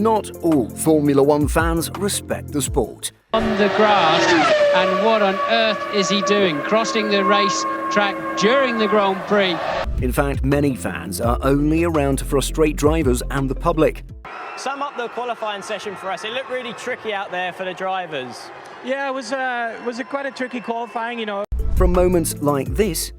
Not all Formula One fans respect the sport. On the grass, and what on earth is he doing? Crossing the race track during the Grand Prix. In fact, many fans are only around to frustrate drivers and the public. Sum up the qualifying session for us. It looked really tricky out there for the drivers. Yeah, it was quite a tricky qualifying, you know. From moments like this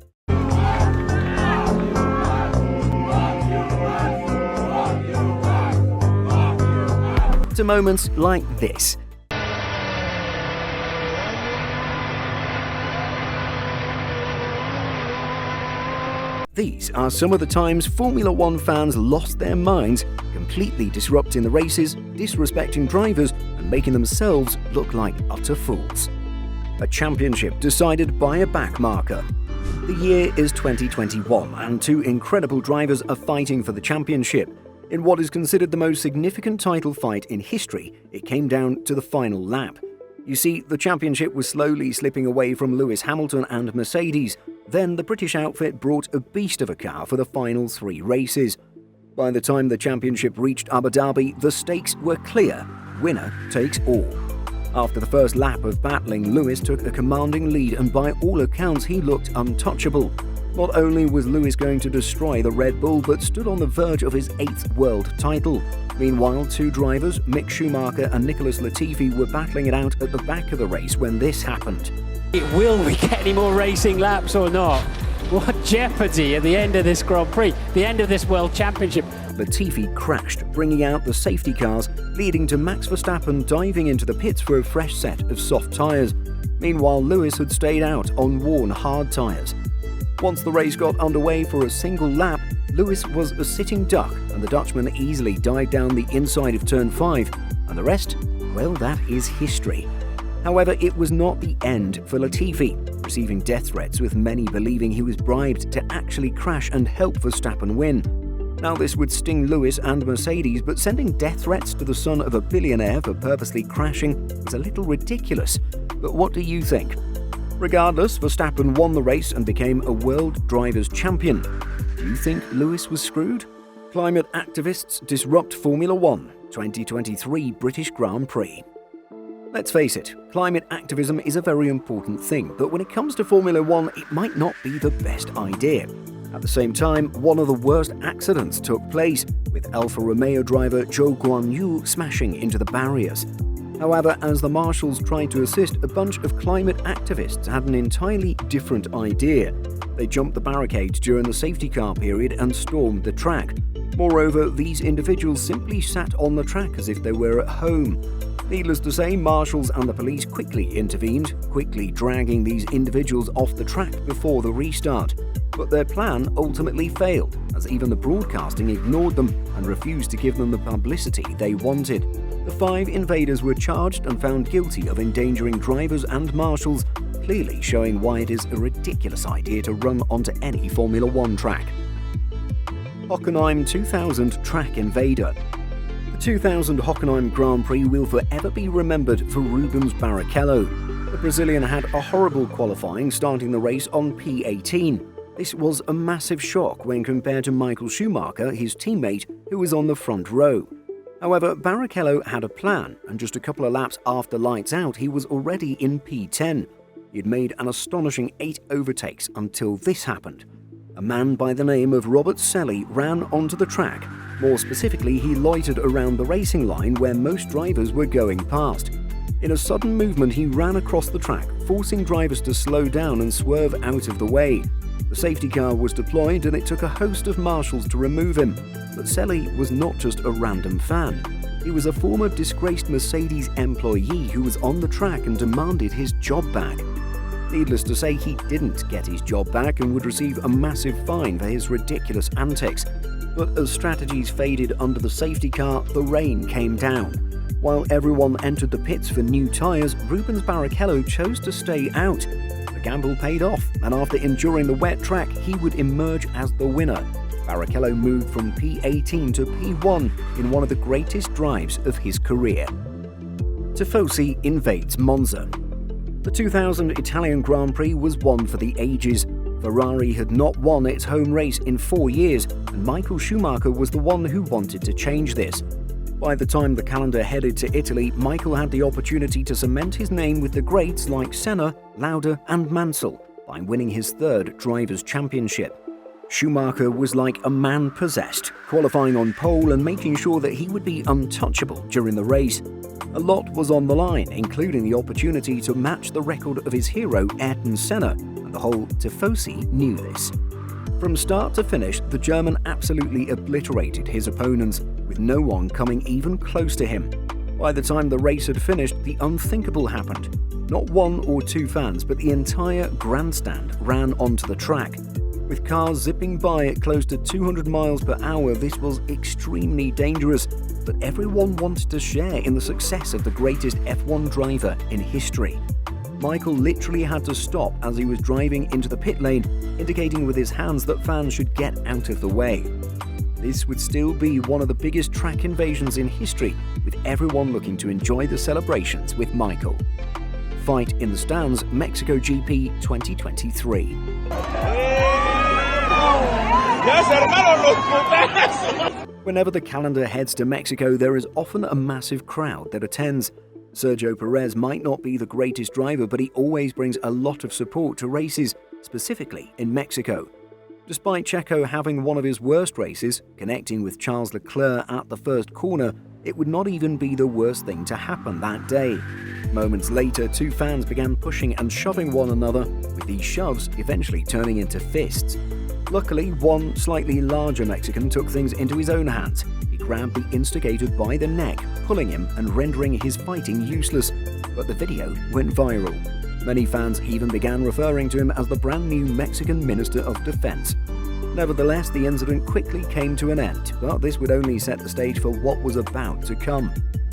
to moments like this. These are some of the times Formula One fans lost their minds, completely disrupting the races, disrespecting drivers, and making themselves look like utter fools. A championship decided by a backmarker. The year is 2021, and two incredible drivers are fighting for the championship. In what is considered the most significant title fight in history, it came down to the final lap. You see, the championship was slowly slipping away from Lewis Hamilton and Mercedes. Then the British outfit brought a beast of a car for the final 3 races. By the time the championship reached Abu Dhabi, the stakes were clear. Winner takes all. After the first lap of battling, Lewis took a commanding lead, and by all accounts he looked untouchable. Not only was Lewis going to destroy the Red Bull, but stood on the verge of his 8th world title. Meanwhile, two drivers, Mick Schumacher and Nicholas Latifi, were battling it out at the back of the race when this happened. Will we get any more racing laps or not? What jeopardy at the end of this Grand Prix, the end of this World Championship. Latifi crashed, bringing out the safety cars, leading to Max Verstappen diving into the pits for a fresh set of soft tyres. Meanwhile, Lewis had stayed out on worn hard tyres. Once the race got underway for a single lap, Lewis was a sitting duck, and the Dutchman easily dived down the inside of turn 5. And the rest? Well, that is history. However, it was not the end for Latifi, receiving death threats, with many believing he was bribed to actually crash and help Verstappen win. Now, this would sting Lewis and Mercedes, but sending death threats to the son of a billionaire for purposely crashing is a little ridiculous. But what do you think? Regardless, Verstappen won the race and became a World Drivers' Champion. Do you think Lewis was screwed? Climate activists disrupt Formula One 2023 British Grand Prix. Let's face it, climate activism is a very important thing, but when it comes to Formula One, it might not be the best idea. At the same time, one of the worst accidents took place, with Alfa Romeo driver Zhou Guanyu smashing into the barriers. However, as the marshals tried to assist, a bunch of climate activists had an entirely different idea. They jumped the barricades during the safety car period and stormed the track. Moreover, these individuals simply sat on the track as if they were at home. Needless to say, marshals and the police quickly intervened, quickly dragging these individuals off the track before the restart. But their plan ultimately failed, as even the broadcasting ignored them and refused to give them the publicity they wanted. The 5 invaders were charged and found guilty of endangering drivers and marshals, clearly showing why it is a ridiculous idea to run onto any Formula One track. Hockenheim 2000 track invader. The 2000 Hockenheim Grand Prix will forever be remembered for Rubens Barrichello. The Brazilian had a horrible qualifying, starting the race on P18. This was a massive shock when compared to Michael Schumacher, his teammate, who was on the front row. However, Barrichello had a plan, and just a couple of laps after lights out, he was already in P10. He had made an astonishing 8 overtakes until this happened. A man by the name of Robert Selly ran onto the track. More specifically, he loitered around the racing line where most drivers were going past. In a sudden movement, he ran across the track, forcing drivers to slow down and swerve out of the way. The safety car was deployed, and it took a host of marshals to remove him. But Selly was not just a random fan. He was a former disgraced Mercedes employee who was on the track and demanded his job back. Needless to say, he didn't get his job back and would receive a massive fine for his ridiculous antics. But as strategies faded under the safety car, the rain came down. While everyone entered the pits for new tyres, Rubens Barrichello chose to stay out. The gamble paid off, and after enduring the wet track, he would emerge as the winner. Barrichello moved from P18 to P1 in one of the greatest drives of his career. Tifosi invades Monza. The 2000 Italian Grand Prix was one for the ages. Ferrari had not won its home race in 4 years, and Michael Schumacher was the one who wanted to change this. By the time the calendar headed to Italy, Michael had the opportunity to cement his name with the greats like Senna, Lauda and Mansell by winning his third Drivers' Championship. Schumacher was like a man possessed, qualifying on pole and making sure that he would be untouchable during the race. A lot was on the line, including the opportunity to match the record of his hero Ayrton Senna, and the whole Tifosi knew this. From start to finish, the German absolutely obliterated his opponents, with no one coming even close to him. By the time the race had finished, the unthinkable happened. Not one or two fans, but the entire grandstand ran onto the track. With cars zipping by at close to 200 miles per hour, this was extremely dangerous, but everyone wanted to share in the success of the greatest F1 driver in history. Michael literally had to stop as he was driving into the pit lane, indicating with his hands that fans should get out of the way. This would still be one of the biggest track invasions in history, with everyone looking to enjoy the celebrations with Michael. Fight in the stands, Mexico GP 2023. Whenever the calendar heads to Mexico, there is often a massive crowd that attends. Sergio Perez might not be the greatest driver, but he always brings a lot of support to races, specifically in Mexico. Despite Checo having one of his worst races, connecting with Charles Leclerc at the first corner, it would not even be the worst thing to happen that day. Moments later, two fans began pushing and shoving one another, with these shoves eventually turning into fists. Luckily, one slightly larger Mexican took things into his own hands. He grabbed the instigator by the neck, pulling him and rendering his fighting useless. But the video went viral. Many fans even began referring to him as the brand new Mexican Minister of Defense. Nevertheless, the incident quickly came to an end, but this would only set the stage for what was about to come.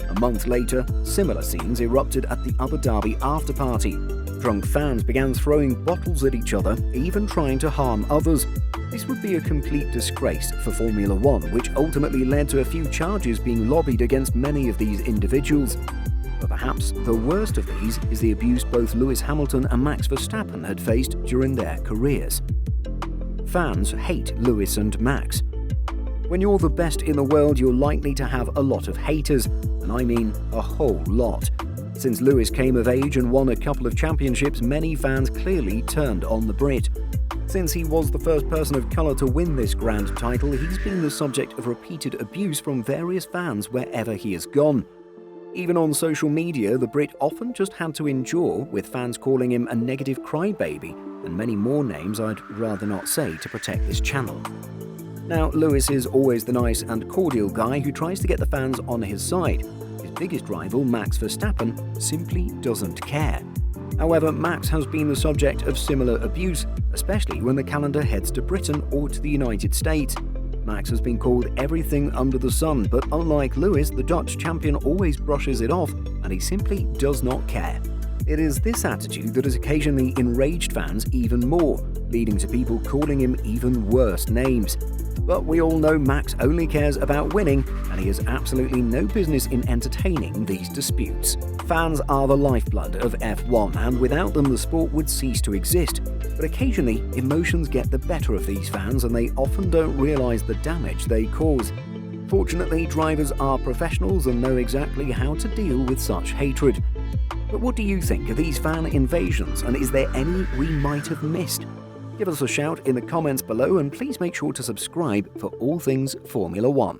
A month later, similar scenes erupted at the Abu Dhabi after-party. Drunk fans began throwing bottles at each other, even trying to harm others. This would be a complete disgrace for Formula One, which ultimately led to a few charges being lobbied against many of these individuals. But perhaps the worst of these is the abuse both Lewis Hamilton and Max Verstappen had faced during their careers. Fans hate Lewis and Max. When you're the best in the world, you're likely to have a lot of haters, and I mean a whole lot. Since Lewis came of age and won a couple of championships, many fans clearly turned on the Brit. Since he was the first person of colour to win this grand title, he's been the subject of repeated abuse from various fans wherever he has gone. Even on social media, the Brit often just had to endure, with fans calling him a negative crybaby, and many more names I'd rather not say to protect this channel. Now, Lewis is always the nice and cordial guy who tries to get the fans on his side. His biggest rival, Max Verstappen, simply doesn't care. However, Max has been the subject of similar abuse, especially when the calendar heads to Britain or to the United States. Max has been called everything under the sun, but unlike Lewis, the Dutch champion always brushes it off, and he simply does not care. It is this attitude that has occasionally enraged fans even more, leading to people calling him even worse names. But we all know Max only cares about winning, and he has absolutely no business in entertaining these disputes. Fans are the lifeblood of F1, and without them the sport would cease to exist. But occasionally, emotions get the better of these fans, and they often don't realise the damage they cause. Fortunately, drivers are professionals and know exactly how to deal with such hatred. But what do you think of these fan invasions, and is there any we might have missed? Give us a shout in the comments below, and please make sure to subscribe for all things Formula One.